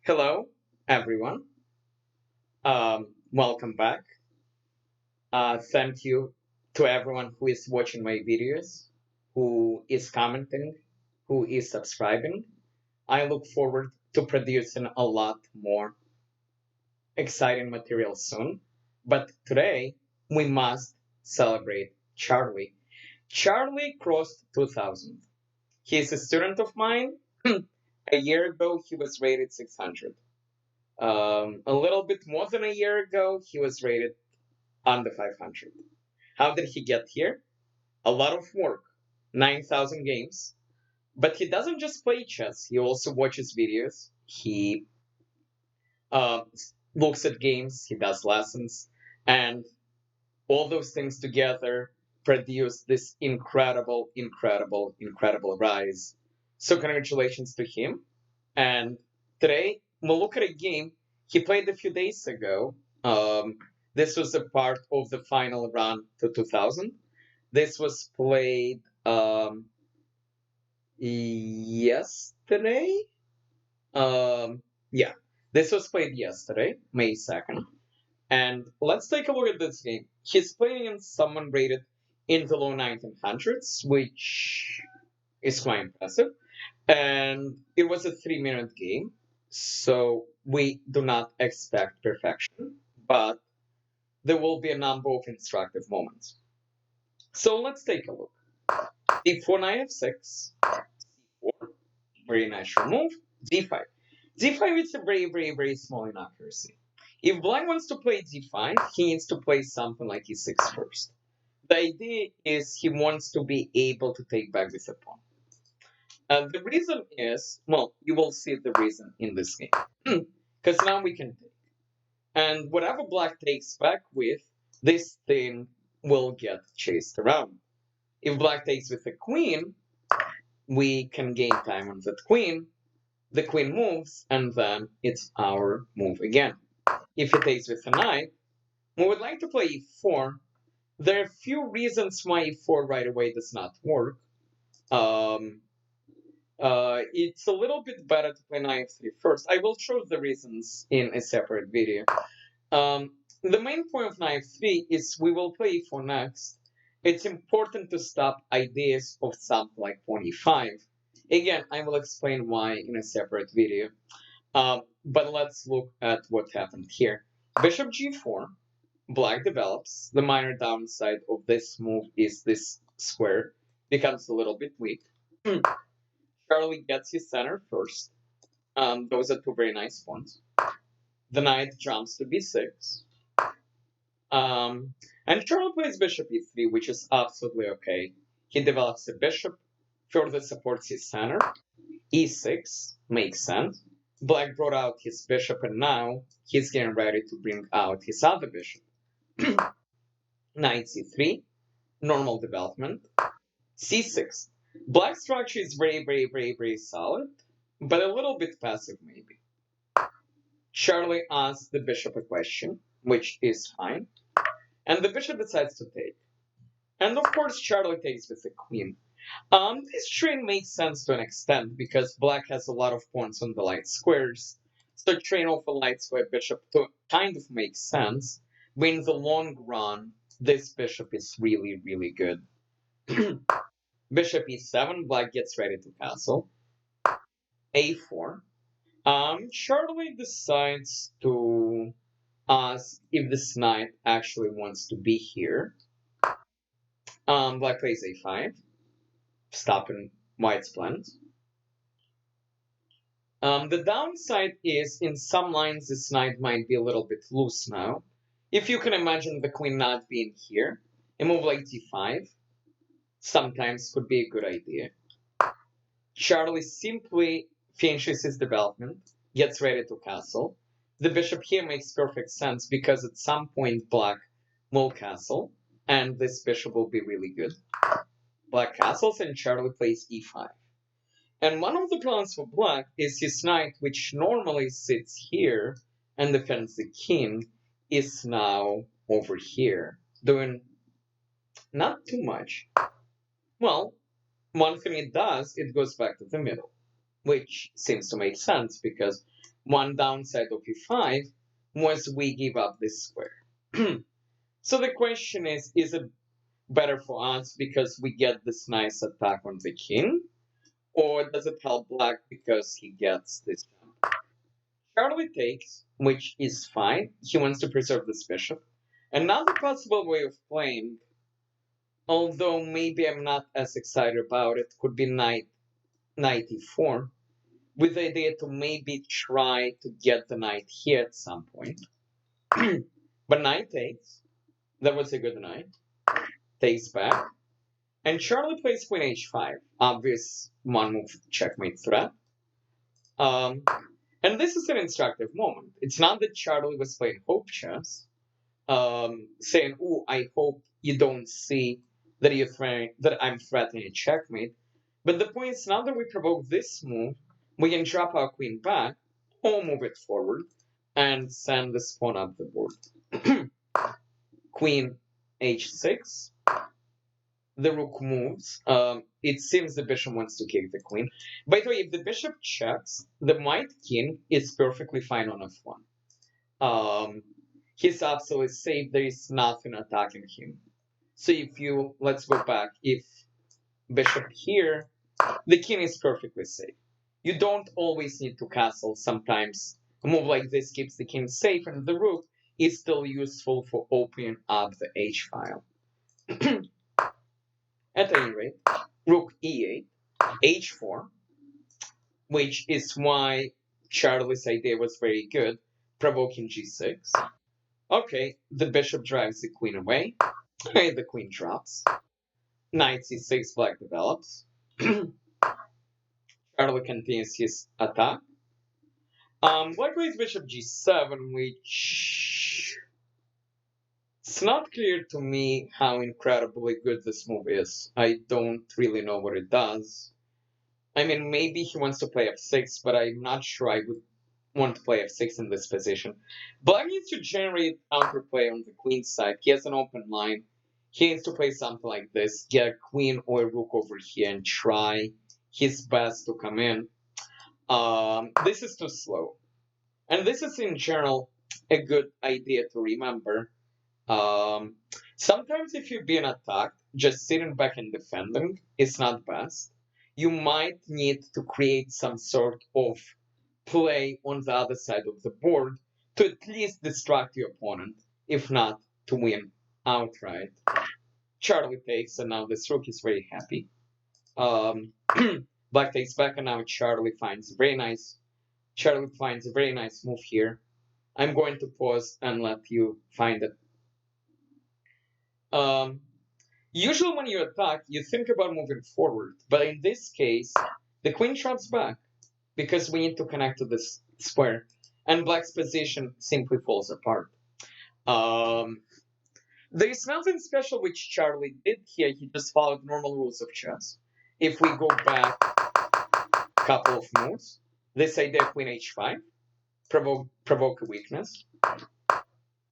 Hello, everyone. Welcome back. Thank you to everyone who is watching my videos, who is commenting, who is subscribing. I look forward to producing a lot more exciting material soon. But today, we must celebrate Charlie. Charlie crossed 2000. He's a student of mine. A year ago, he was rated 600. A little bit more than a year ago, he was rated under 500. How did he get here? A lot of work, 9,000 games. But he doesn't just play chess, he also watches videos. He uh, looks at games, he does lessons, and all those things together produce this incredible rise. So, congratulations to him. And today, we'll look at a game he played a few days ago. This was a part of the final run to 2000. This was played yesterday. Yeah, this was played yesterday, May 2nd. And let's take a look at this game. He's playing against someone rated in the low 1900s, which is quite impressive. And it was a 3-minute game, so we do not expect perfection, but there will be a number of instructive moments. So let's take a look. D4 knight f6, c4, very natural move, d5. D5 is a very small inaccuracy. If black wants to play d5, he needs to play something like e6 first. The idea is he wants to be able to take back this pawn. The reason is, well, you will see the reason in this game. Because now we can take. And whatever black takes back with, this thing will get chased around. If black takes with the queen, we can gain time on that queen. The queen moves, and then it's our move again. If he takes with a knight, we would like to play e4. There are a few reasons why e4 right away does not work. Um, it's a little bit better to play knight f3 first. I will show the reasons in a separate video. The main point of knight f3 is we will play e4 next. It's important to stop ideas of something like pawn e5. Again, I will explain why in a separate video. But let's look at what happened here. Bishop g4, black develops. The minor downside of this move is this square becomes a little bit weak. Charlie gets his center first. Those are two very nice pawns. The knight jumps to b6. And Charlie plays bishop e3, which is absolutely okay. He develops a bishop, further supports his center. E6 makes sense. Black brought out his bishop, and now he's getting ready to bring out his other bishop. Knight c3, normal development. c6. Black structure is very solid, but a little bit passive maybe. Charlie asks the bishop a question, which is fine, and the bishop decides to take. And of course, Charlie takes with the queen. This train makes sense to an extent because black has a lot of pawns on the light squares, so train off a light square bishop to kind of makes sense. But in the long run, this bishop is really good. Bishop e7, black gets ready to castle. a4. Charlie decides to ask if this knight actually wants to be here. Black plays a5, stopping white's plans. The downside is in some lines this knight might be a little bit loose now. If you can imagine the queen not being here, a move like d5 sometimes could be a good idea. Charlie simply finishes his development, gets ready to castle. The bishop here makes perfect sense because at some point black will castle, and this bishop will be really good. Black castles and Charlie plays e5. And one of the plans for black is his knight, which normally sits here and defends the king, is now over here, doing not too much. Well, one thing it does, it goes back to the middle, which seems to make sense because One downside of e5 was we give up this square. So the question is it better for us because we get this nice attack on the king? Or does it help black because he gets this jump? Charlie takes, which is fine. He wants to preserve this bishop. Another possible way of playing, although maybe I'm not as excited about it, could be knight e4, with the idea to maybe try to get the knight here at some point. But knight takes. That was a good knight. Takes back. And Charlie plays queen h5. Obvious one move checkmate threat. And this is an instructive moment. It's not that Charlie was playing hope chess, saying, "Oh, I hope you don't see that that I'm threatening a checkmate." But the point is, now that we provoke this move, we can drop our queen back or move it forward and send this pawn up the board. Queen h6. The rook moves. It seems the bishop wants to kick the queen. By the way, if the bishop checks, the white king is perfectly fine on f1. He's absolutely safe. There is nothing attacking him. So if you, let's go back, if bishop here, the king is perfectly safe. You don't always need to castle. Sometimes a move like this keeps the king safe, and the rook is still useful for opening up the h file. At any rate, rook e8, h4, which is why Charlie's idea was very good, provoking g6. Okay, the bishop drives the queen away. The queen drops. Knight c6, black develops. Charlie continues his attack. Black plays bishop g7, which it's not clear to me how incredibly good this move is. I don't really know what it does. I mean, maybe he wants to play f6, but I'm not sure I would want to play f6 in this position. Black needs to generate counterplay on the queen side. He has an open line. He needs to play something like this, get a queen or a rook over here and try his best to come in. This is too slow. And this is in general a good idea to remember. Sometimes if you're being attacked, just sitting back and defending is not best. You might need to create some sort of play on the other side of the board to at least distract your opponent, if not to win outright. Charlie takes, and now this rook is very happy. Black takes back, and now Charlie finds a very nice move here. I'm going to pause and let you find it. Usually when you attack, you think about moving forward, but in this case, the queen drops back because we need to connect to this square, and black's position simply falls apart. There is nothing special which Charlie did here. He just followed normal rules of chess. If we go back a couple of moves, this idea queen h5, provoke a weakness,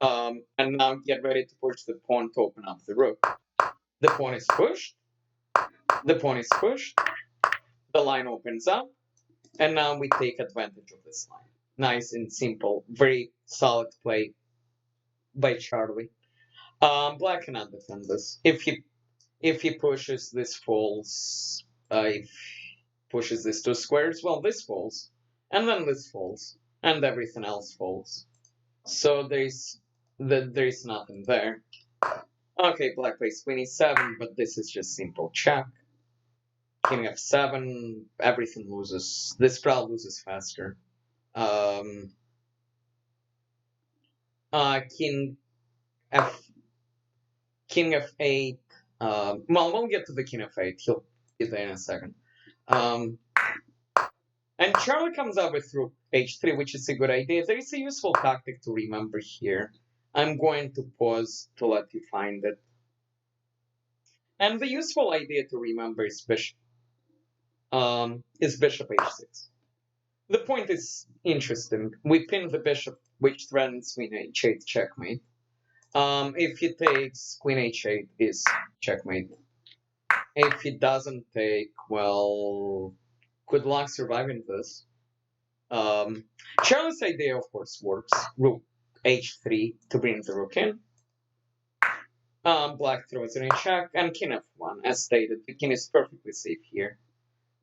and now get ready to push the pawn to open up the rook. The pawn is pushed, the pawn is pushed, the line opens up, and now we take advantage of this line. Nice and simple, very solid play by Charlie. Black cannot defend this. If he pushes, this falls. If pushes this to squares, well, this falls, and then this falls, and everything else falls. So there's nothing there. Okay, black plays queen e7, but this is just simple check. King f7, everything loses. This probably loses faster. King f8. Well, we'll get to the king f8. He'll be there in a second. And Charlie comes up with rook h3, which is a good idea. There is a useful tactic to remember here. I'm going to pause to let you find it. And the useful idea to remember is bishop h6. The point is interesting. We pin the bishop, which threatens queen h8 checkmate. If he takes, queen h8 is checkmate. If he doesn't take, well, good luck surviving this. Charlie's idea, of course, works. Rook h3 to bring the rook in. Black throws it in check, and king f1. As stated, the king is perfectly safe here.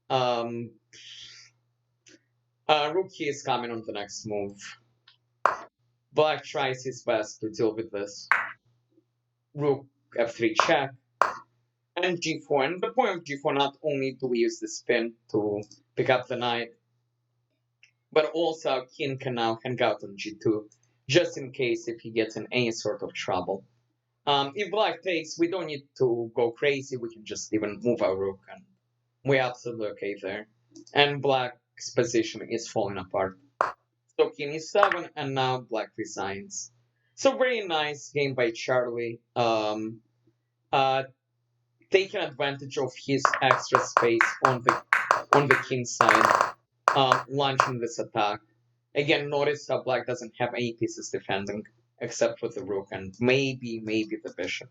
Um, Rook is coming on the next move. Black tries his best to deal with this. Rook f3 check, and g4. And the point of g4, not only do we use the spin to pick up the knight, but also king can now hang out on g2, just in case if he gets in any sort of trouble. If black takes, we don't need to go crazy. We can just even move our rook, and we're absolutely okay there. And black's position is falling apart. So king e7, and now black resigns. So very nice game by Charlie. Taking advantage of his extra space on the king side, launching this attack. Again, notice how black doesn't have any pieces defending except for the rook and maybe the bishop.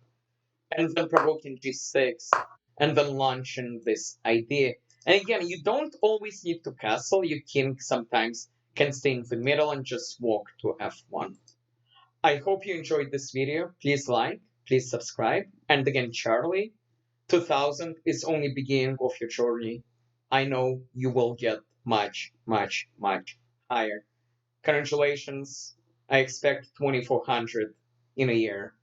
And then provoking g6, and then launching this idea. And again, you don't always need to castle. Your king sometimes can stay in the middle and just walk to f1. I hope you enjoyed this video. Please like, please subscribe. And again, Charlie, 2000 is only beginning of your journey. I know you will get much higher. Congratulations. I expect 2400 in a year.